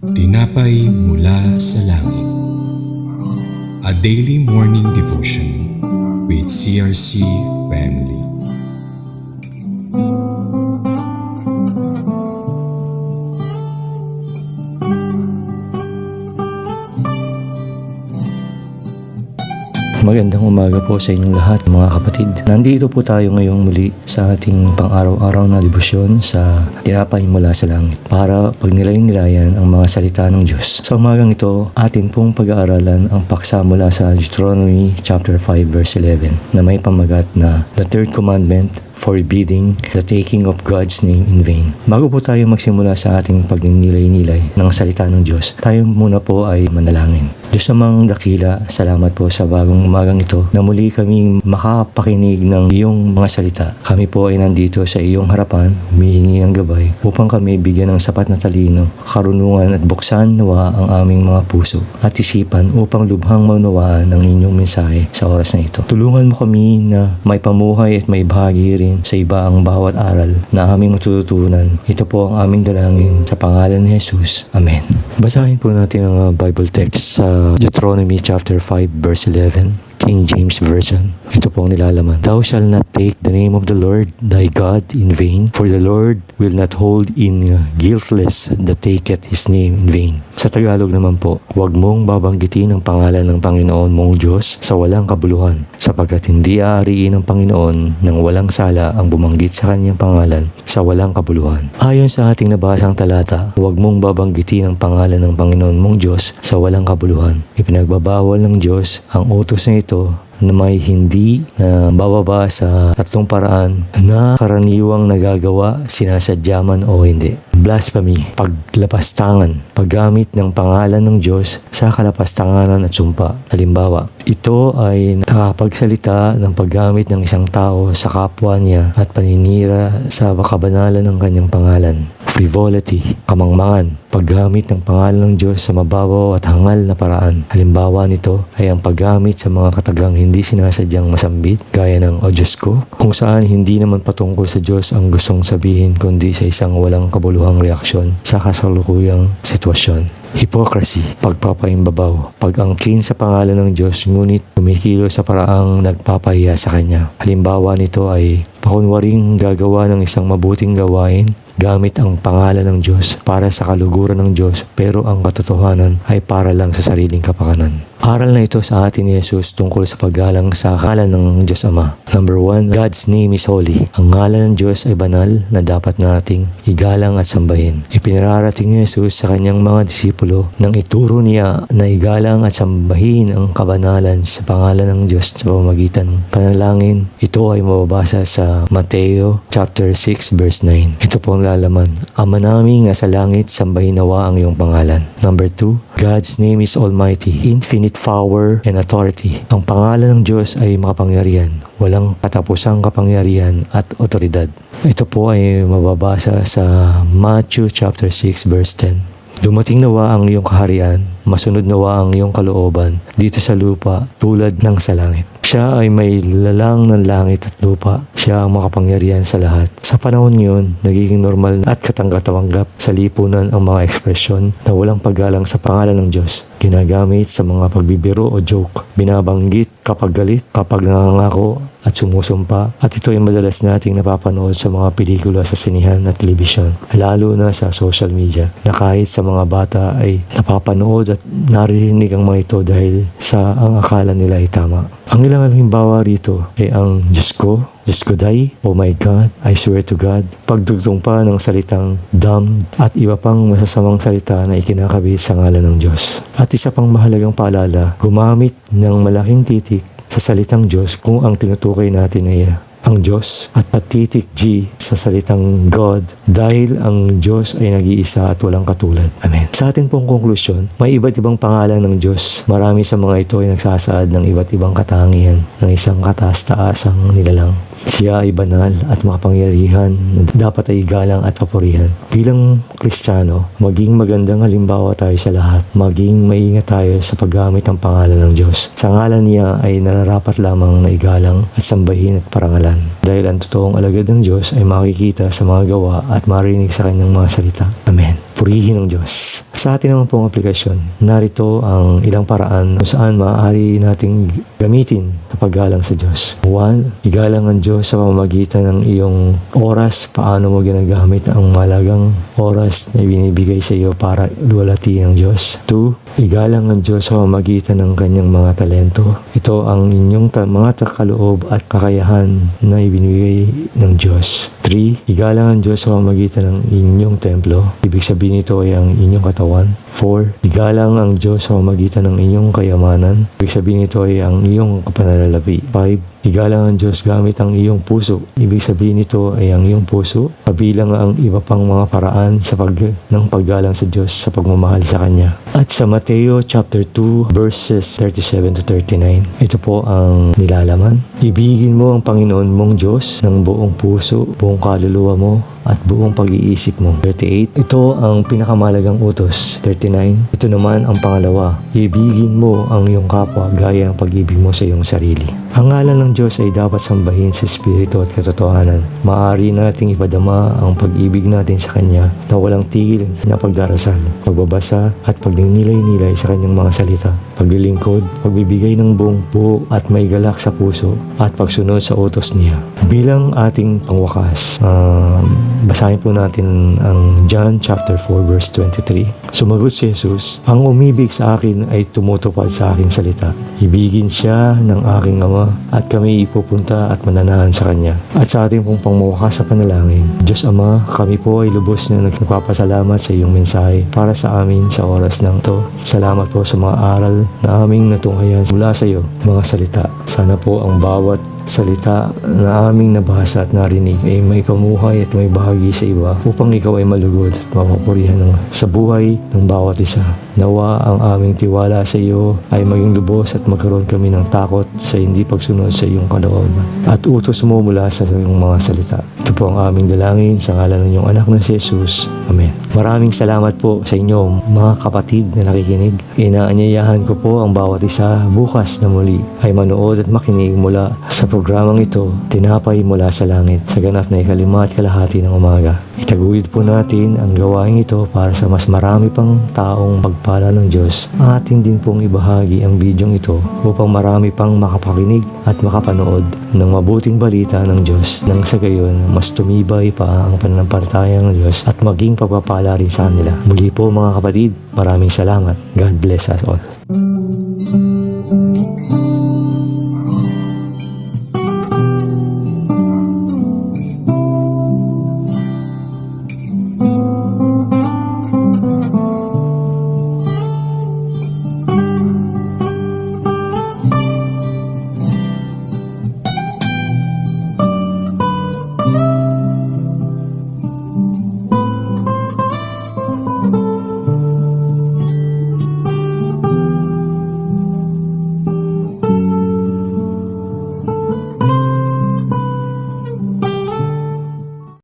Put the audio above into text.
Tinapay mula sa langit. A daily morning devotion with CRC Family. Magandang umaga po sa inyong lahat mga kapatid. Nandito po tayo ngayong muli sa ating pang-araw-araw na debosyon sa Tinapay mula sa langit para pagnilay-nilayan ang mga salita ng Diyos. Sa umagang ito, atin pong pag-aaralan ang paksa mula sa Deuteronomy chapter 5 verse 11 na may pamagat na The Third Commandment forbidding the taking of God's name in vain. Bago po tayo magsimula sa ating pagninilay-nilay ng salita ng Diyos, tayo muna po ay manalangin. Diyos amang dakila, salamat po sa bagong umagang ito na muli kaming makapakinig ng iyong mga salita. Kami po ay nandito sa iyong harapan, humihingi ng gabay upang kami bigyan ng sapat na talino, karunungan at buksan nawa ang aming mga puso at isipan upang lubhang maunawaan ang inyong mensahe sa oras na ito. Tulungan mo kami na may pamuhay at may bahagi rin sa iba ang bawat aral na aming matututunan. Ito po ang aming dalangin sa pangalan ni Jesus. Amen. Basahin po natin ang Bible text sa Deuteronomy chapter 5 verse 11, King James Version. Ito po ang nilalaman. Thou shalt not take the name of the Lord thy God in vain, for the Lord will not hold in guiltless that taketh his name in vain. Sa Tagalog naman po, huwag mong babanggitin ang pangalan ng Panginoon mong Diyos sa walang kabuluhan, sapagkat hindi aariin ng Panginoon ng walang sala ang bumanggit sa kanyang pangalan sa walang kabuluhan. Ayon sa ating nabasang talata, huwag mong babanggitin ang pangalan ng Panginoon mong Diyos sa walang kabuluhan. Ipinagbabawal ng Diyos ang utos na ito na may hindi na bababa sa tatlong paraan na karaniwang nagagawa, sinasadya man o hindi. Blasphemy, paglapastangan, paggamit ng pangalan ng Diyos sa kalapastanganan at sumpa. Halimbawa, ito ay nakapagsalita ng paggamit ng isang tao sa kapwa niya at paninira sa kabanalan ng kanyang pangalan. Frivolity, kamangmangan, paggamit ng pangalan ng Diyos sa mababaw at hangal na paraan. Halimbawa nito ay ang paggamit sa mga katagang hindi sinasadyang masambit, gaya ng "O Diyos ko", kung saan hindi naman patungkol sa Diyos ang gustong sabihin kundi sa isang walang kabuluhang reaksyon sa kasalukuyang sitwasyon. Hypocrisy, pagpapaimbabaw, pag-angkin sa pangalan ng Diyos ngunit kumikilos sa paraang nagpapahiya sa Kanya. Halimbawa nito ay pakunwaring gagawa ng isang mabuting gawain gamit ang pangalan ng Diyos para sa kaluguran ng Diyos, pero ang katotohanan ay para lang sa sariling kapakanan. Aral na ito sa atin ni Jesus tungkol sa paggalang sa ngalan ng Diyos Ama. Number 1, God's name is holy. Ang ngalan ng Diyos ay banal na dapat nating igalang at sambahin. Ipinararating ni Jesus sa kanyang mga disipulo nang ituro niya na igalang at sambahin ang kabanalan sa pangalan ng Diyos sa pamamagitan ng panalangin. Ito ay mababasa sa Mateo chapter 6 verse 9. Ito po ang lalaman. Ama naming nasa langit, sambahin nawa ang iyong pangalan. Number 2, God's name is almighty, infinite power and authority. Ang pangalan ng Diyos ay makapangyarihan, walang katapusang kapangyarihan at otoridad. Ito po ay mababasa sa Matthew chapter 6 verse 10. Dumating nawa ang iyong kaharian, masunod nawa ang iyong kalooban dito sa lupa tulad ng sa langit. Siya ay may lalang ng langit at lupa. Siya ang makapangyarihan sa lahat. Sa panahon ngayon, nagiging normal at katanggap-tanggap sa lipunan ang mga ekspresyon na walang paggalang sa pangalan ng Diyos. Ginagamit sa mga pagbibiro o joke. Binabanggit kapag galit, kapag nangangako at sumusumpa. At ito ay madalas nating napapanood sa mga pelikula sa sinihan at telebisyon. Lalo na sa social media na kahit sa mga bata ay napapanood at naririnig ang mga ito dahil sa ang akala nila ay tama. Ang ilang halimbawa rito ay ang Diyos ko, Diyos ko day, oh my God, I swear to God, pagdugtong pa ng salitang damn at iba pang masasamang salita na ikinakabit sa ngalan ng Diyos. At isa pang mahalagang paalala, gumamit ng malaking titik sa salitang Diyos kung ang tinutukoy natin ay ang Diyos at patitik G sa salitang God dahil ang Diyos ay nag-iisa at walang katulad. Amen. Sa ating pong konklusyon, may iba't ibang pangalan ng Diyos. Marami sa mga ito ay nagsasaad ng iba't ibang katangian ng isang kataas-taasang nilalang. Siya ay banal at makapangyarihan na dapat ay igalang at papurihan. Bilang Kristiyano, maging magandang halimbawa tayo sa lahat. Maging maingat tayo sa paggamit ng pangalan ng Diyos. Sa ngalan niya ay nararapat lamang na igalang at sambahin at parangalan. Dahil ang totoong alagad ng Diyos ay makikita sa mga gawa at marinig sa kanyang mga salita. Amen. purihin ng Diyos. Sa atin naman pong aplikasyon, narito ang ilang paraan kung saan maaari nating gamitin sa paggalang sa Diyos. 1. Igalang ang Diyos sa pamamagitan ng iyong oras. Paano mo ginagamit ang malagang oras na binibigay sa iyo para luwalhati ang Diyos. 2. Igalang ang Diyos sa pamamagitan ng kanyang mga talento. Ito ang inyong mga kaloob at kakayahan na ibinibigay ng Diyos. 3. Igalang ang Diyos sa pamamagitan ng inyong templo. Ibig sabihin nito ay ang inyong katawan. 4. Igalang ang Diyos sa pamamagitan ng inyong kayamanan. Ibig sabihin nito ay ang iyong kapananalapi. 5. Igalang ang Diyos gamit ang iyong puso. Ibig sabihin nito ay ang iyong puso, kabilang ang iba pang mga paraan ng paggalang sa Diyos sa pagmamahal sa Kanya. At sa Mateo chapter 2 verses 37 to 39, ito po ang nilalaman. Ibigin mo ang Panginoon mong Diyos ng buong puso, buong kaluluwa mo, at buong pag-iisip mo. 38. Ito ang pinakamalagang utos. 39. Ito naman ang pangalawa. Ibigin mo ang iyong kapwa gaya ng pag-ibig mo sa iyong sarili. Ang ngalan ng Diyos ay dapat sambahin sa espiritu at katotohanan. Maaari nating ipadama ang pag-ibig natin sa Kanya na walang tigil na pagdarasal, pagbabasa at pagninilay-nilay sa Kanyang mga salita, paglilingkod, pagbibigay ng buong buo at may galak sa puso at pagsunod sa utos niya. Bilang ating pangwakas, basahin po natin ang John chapter 4 verse 23. Sumagot si Jesus, "Ang umibig sa akin ay tumutupad sa aking salita. Ibigin siya ng aking Ama at kami ipupunta at mananahan sa Kanya." At sa ating pong pangwakas sa panalangin, Diyos Ama, kami po ay lubos na nagpapasalamat sa iyong mensahe para sa amin sa oras ng to. Salamat po sa mga aral na aming natunghayan mula sa iyo, mga salita. Sana po ang bawat salita na aming nabasa at narinig ay may pamuhay at may bahagi sa iba upang ikaw ay malugod at mapapurihan sa buhay ng bawat isa. Nawa ang aming tiwala sa iyo ay maging lubos at magkaroon kami ng takot sa hindi pagsunod sa iyong kalooban at utos mo mula sa iyong mga salita. Ito po ang aming dalangin sa ngalan ng iyong anak na si Jesus. Amen. Maraming salamat po sa inyo mga kapatid na nakikinig. Inaanyayahan ko po ang bawat isa bukas na muli ay manood at makinig mula sa programang ito, Tinapay Mula sa Langit, sa ganap na 5:30 ng umaga. Itaguyod po natin ang gawain ito para sa mas marami pang taong pagpala ng Diyos. Atin din pong ibahagi ang bidyong ito upang marami pang makapakinig at makapanood ng mabuting balita ng Diyos nang sa gayon mas tumibay pa ang pananampalataya ng Diyos at maging pagpapala rin sa kanila. Muli po mga kapatid, maraming salamat. God bless us all.